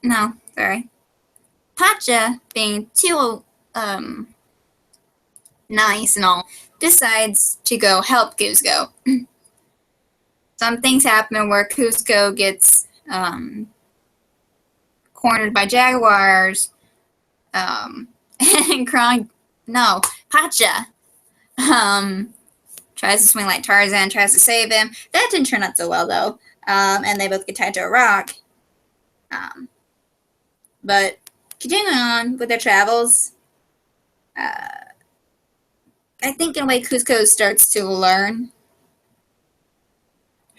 No, sorry. Pacha, being too nice and all, decides to go help Cusco. Some things happen where Cusco gets cornered by jaguars, and Pacha tries to swing like Tarzan, tries to save him. That didn't turn out so well, though, and they both get tied to a rock. But continuing on with their travels, I think in a way Cusco starts to learn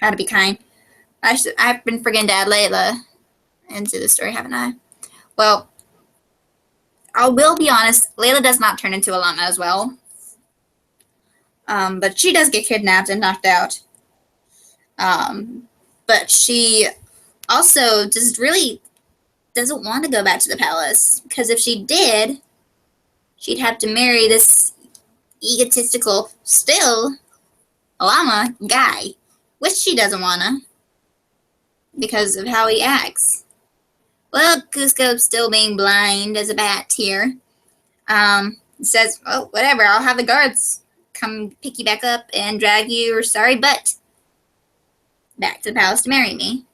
how to be kind. I've been forgetting to add Layla into the story, haven't I? Well, I will be honest, Layla does not turn into a llama as well. But she does get kidnapped and knocked out. But she also just really doesn't want to go back to the palace, because if she did, she'd have to marry this egotistical, still a llama guy, which she doesn't wanna, because of how he acts. Well, Cusco's still being blind as a bat here. Says, oh, whatever, I'll have the guards come pick you back up and drag your sorry butt back to the palace to marry me.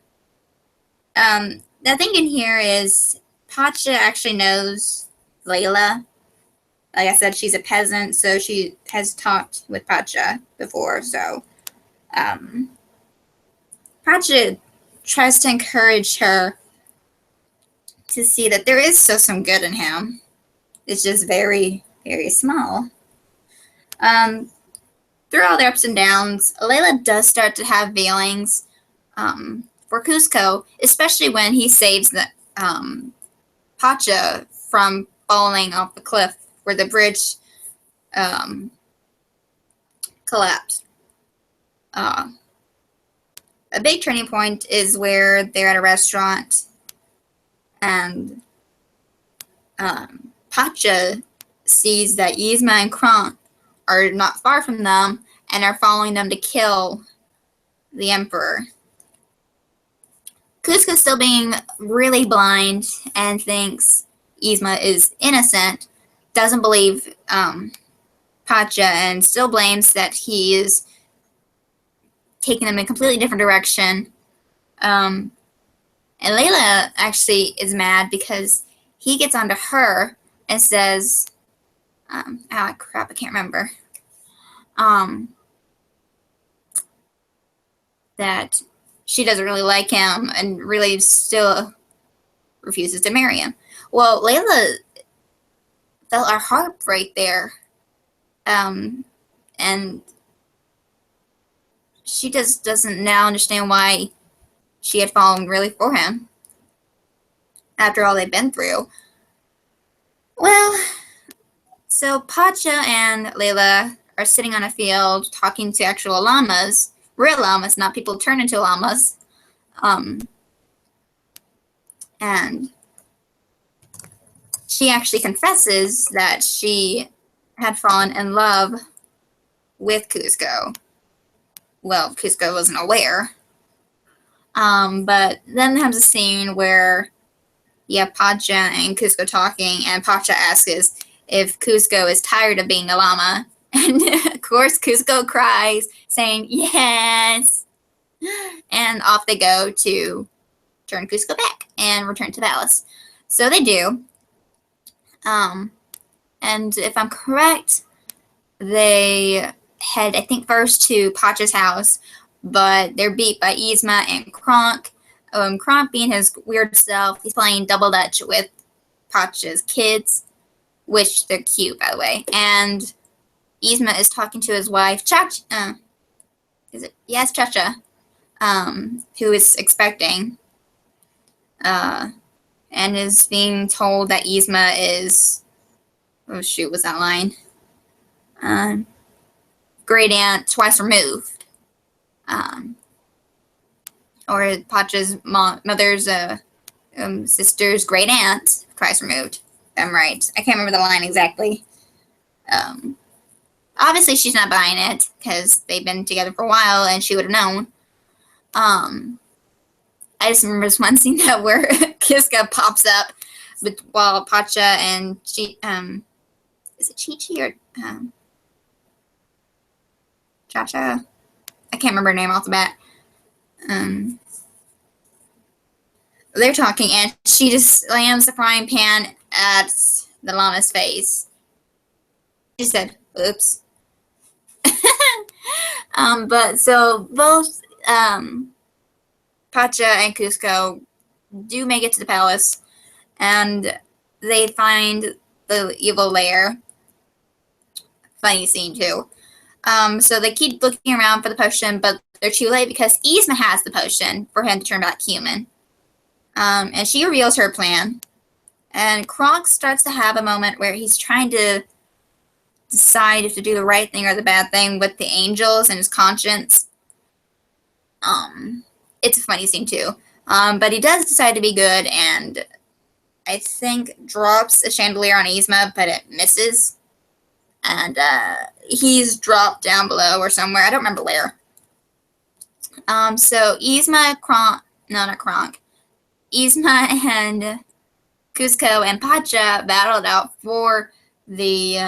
The thing in here is Pacha actually knows Layla. Like I said, she's a peasant, so she has talked with Pacha before, so Pacha tries to encourage her to see that there is still some good in him. It's just very, very small. Through all their ups and downs, Layla does start to have feelings for Cusco, especially when he saves the Pacha from falling off the cliff where the bridge collapsed. A big turning point is where they're at a restaurant and Pacha sees that Yzma and Kronk are not far from them and are following them to kill the Emperor. Cusco, still being really blind and thinks Yzma is innocent, doesn't believe Pacha and still blames that he is taking them in a completely different direction. And Layla actually is mad because he gets onto her and says, crap, I can't remember. That she doesn't really like him and really still refuses to marry him. Well, Layla felt our heart break there. And she just doesn't now understand why she had fallen really for him after all they've been through. Well, so Pacha and Layla are sitting on a field talking to actual llamas, real llamas, not people turned into llamas. And she actually confesses that she had fallen in love with Cusco. Well, Cusco wasn't aware. But then comes a scene where you have Pacha and Cusco talking, and Pacha asks if Cusco is tired of being a llama. And of course, Cusco cries, saying, yes. And off they go to turn Cusco back and return to the palace. So they do. And if I'm correct, they head, I think, first to Pacha's house, but they're beat by Yzma and Kronk. Kronk being his weird self, he's playing double dutch with Pacha's kids, which they're cute, by the way. And Yzma is talking to his wife, Chacha. Yes, Chacha, who is expecting, and is being told that Yzma is, oh shoot, what's that line? Great aunt twice removed. Or Pacha's mother's sister's great aunt twice removed. I'm right. I can't remember the line exactly. Obviously, she's not buying it because they've been together for a while and she would have known. I just remember this one scene that where Kiska pops up while Pacha and is it Chi-Chi or Cha-Cha? I can't remember her name off the bat. They're talking, and she just slams the frying pan at the llama's face. She said, "Oops." But so both Pacha and Cusco do make it to the palace, and they find the evil lair. Funny scene too. So they keep looking around for the potion, but they're too late because Yzma has the potion for him to turn back human. And she reveals her plan. And Kronk starts to have a moment where he's trying to decide if to do the right thing or the bad thing with the angels and his conscience. It's a funny scene too. But he does decide to be good, and I think drops a chandelier on Yzma, but it misses. And he's dropped down below or somewhere. I don't remember where. So Yzma, Yzma and Cusco and Pacha battled out for the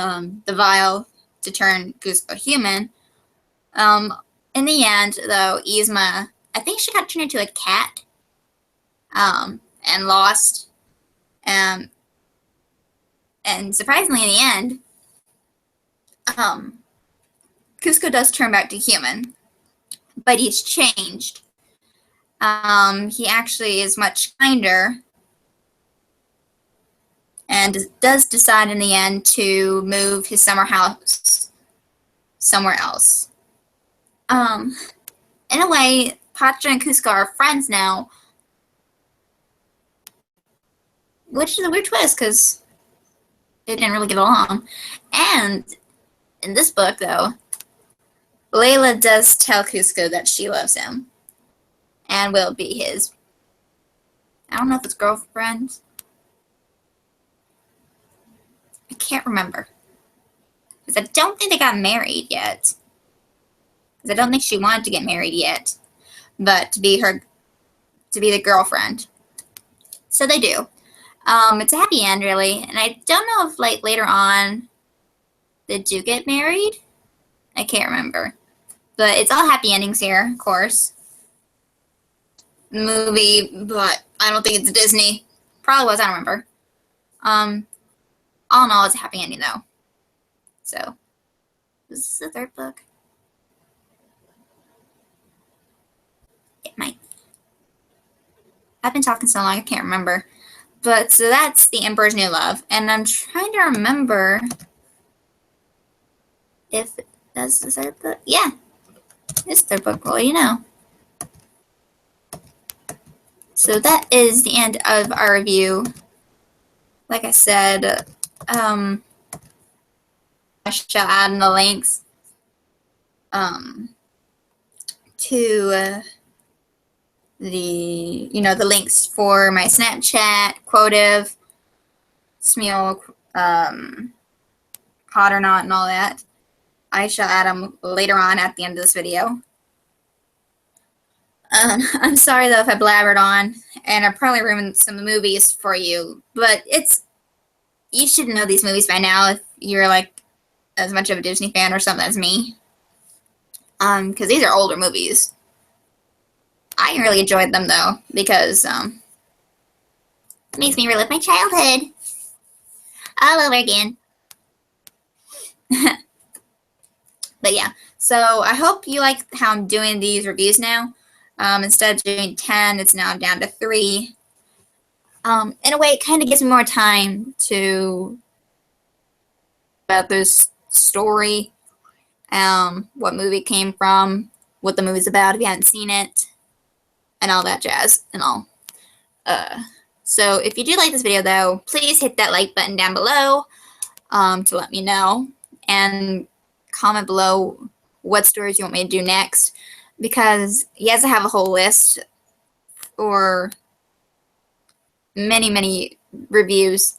vial to turn Cusco human. In the end, though, Yzma, I think she got turned into a cat, and lost. And surprisingly, in the end, Cusco does turn back to human, but he's changed. He actually is much kinder, and does decide in the end to move his summer house somewhere else. In a way, Pacha and Cusco are friends now, which is a weird twist because they didn't really get along. And in this book, though, Layla does tell Cusco that she loves him and will be his, I don't know if it's girlfriend. I can't remember. Because I don't think they got married yet. Because I don't think she wanted to get married yet. But to be the girlfriend. So they do. It's a happy end, really. And I don't know if, like, later on they do get married. I can't remember. But it's all happy endings here, of course. Movie, but I don't think it's Disney. Probably was, I don't remember. All in all, it's a happy ending, though. So, this is the third book. It might. I've been talking so long, I can't remember. But, so that's The Emperor's New Love. And I'm trying to remember if that's the third book. Yeah. It's the third book. Well, you know. So that is the end of our review. Like I said, I shall add in the links to the links for my Snapchat, Quotev, Smule, Hot or Not, and all that. I shall add them later on at the end of this video. I'm sorry though if I blabbered on, and I probably ruined some movies for you, but you should know these movies by now if you're like as much of a Disney fan or something as me. Because these are older movies. I really enjoyed them though, because it makes me relive my childhood all over again. But yeah, so I hope you like how I'm doing these reviews now. Instead of doing 10, it's now down to 3. In a way, it kind of gives me more time to about this story, what movie it came from, what the movie's about if you haven't seen it, and all that jazz and all. So if you do like this video, though, please hit that like button down below to let me know, and comment below what stories you want me to do next. Because yes, I have a whole list for many reviews.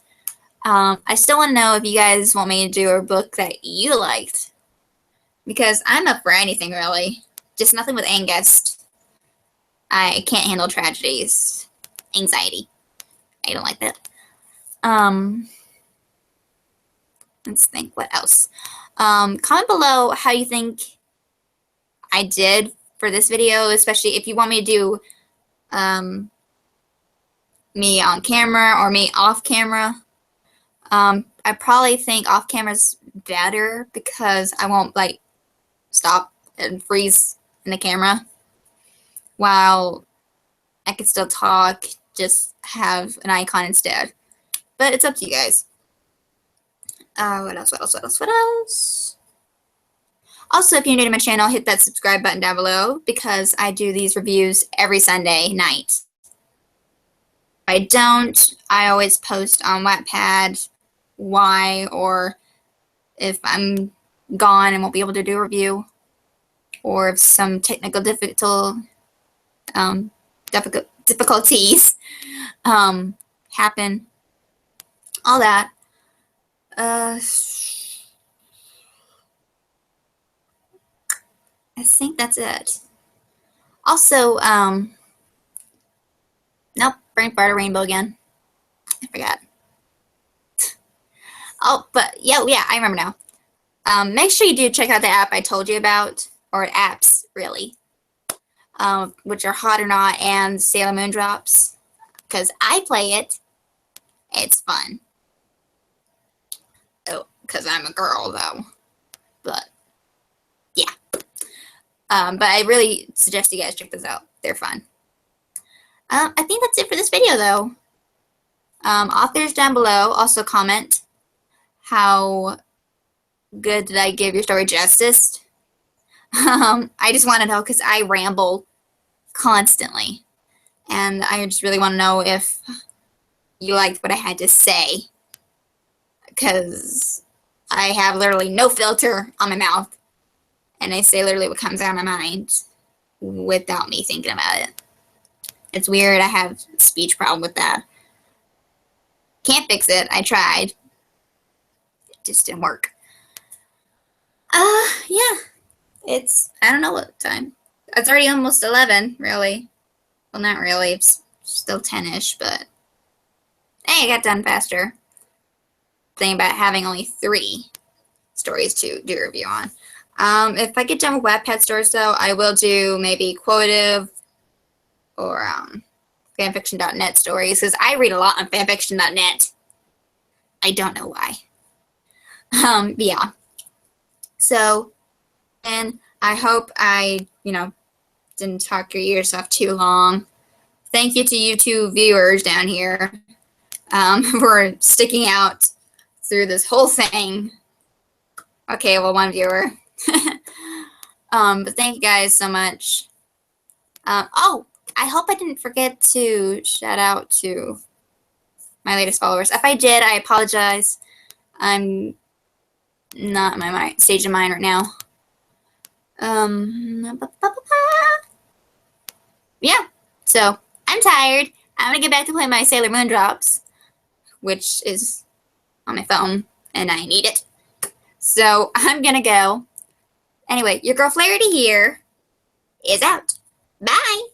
I still want to know if you guys want me to do a book that you liked. Because I'm up for anything, really. Just nothing with Angus. I can't handle tragedies. Anxiety. I don't like that. Let's think, what else? Comment below how you think I did for this video, especially if you want me to do me on camera or me off camera. I probably think off camera's better because I won't like stop and freeze in the camera while I can still talk, just have an icon instead. But it's up to you guys. What else? Also, if you're new to my channel, hit that subscribe button down below because I do these reviews every Sunday night. If I don't, I always post on Wattpad why, or if I'm gone and won't be able to do a review, or if some technical difficulties happen. All that. I think that's it. Also, nope, brain fart a rainbow again. I forgot. Oh, but yeah, I remember now. Make sure you do check out the app I told you about, or apps, really, which are Hot or Not and Sailor Moon Drops, because I play it. It's fun. Oh, because I'm a girl, though. But, yeah. But I really suggest you guys check those out. They're fun. I think that's it for this video, though. Authors down below, also comment how good did I give your story justice. I just want to know because I ramble constantly. And I just really want to know if you liked what I had to say. Because I have literally no filter on my mouth. And I say literally what comes out of my mind without me thinking about it. It's weird. I have a speech problem with that. Can't fix it. I tried. It just didn't work. Yeah. It's, I don't know what time. It's already almost 11, really. Well, not really. It's still 10-ish, but hey, I got done faster. Thinking about having only 3 stories to do a review on. If I get done with Wattpad stories, though, I will do maybe Quotev or fanfiction.net stories, because I read a lot on fanfiction.net. I don't know why. Yeah. So, and I hope I, didn't talk your ears off too long. Thank you to you 2 viewers down here for sticking out through this whole thing. Okay, well, 1 viewer. But thank you guys so much. Oh, I hope I didn't forget to shout out to my latest followers. If I did, I apologize. I'm not in my stage of mind right now. Yeah, so I'm tired. I'm gonna get back to playing my Sailor Moon Drops, which is on my phone, and I need it. So I'm gonna go. Anyway, your girl Flarity here is out. Bye.